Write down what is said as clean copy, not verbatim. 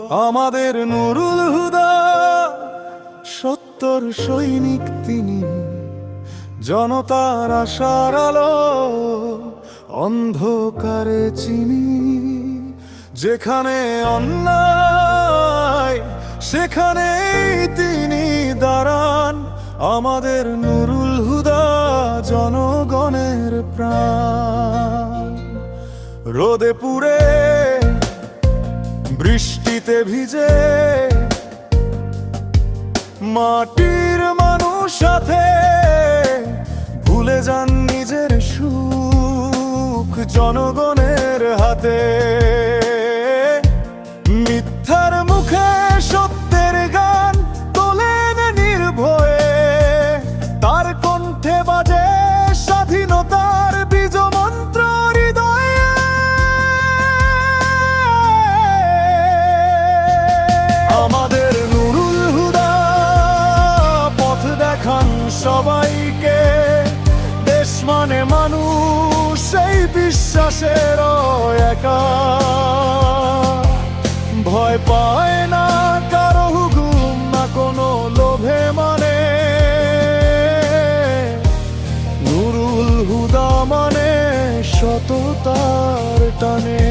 আমাদের নুরুল হুদা সত্তর সৈনিক তিনি, জনতার আশার আলো অন্ধকারে চিনি। যেখানে অন্যায় সেখানেই তিনি দাঁড়ান, আমাদের নুরুল হুদা জনগণের প্রাণ। রোদে পুড়ে বৃষ্টিতে ভিজে মাটির মানুষ সাথে ভুলে যান নিজের সুখ জনগণের হাতে। মিথ্যার মুখে সত্যের গান তোলেন নির্ভয়ে, তার কণ্ঠে বাজে স্বাধীনতার বীজ মন্ত্র হৃদয়ে। আমাদের নুরুল হুদা পথ দেখান সবাইকে, দেশ মানে মানুষ সেই বিশ্বাসের একা। ভয় পায় না কারো হুকুম, না কোনো লোভে মানে নুরুল হুদা মানে সততার টানে।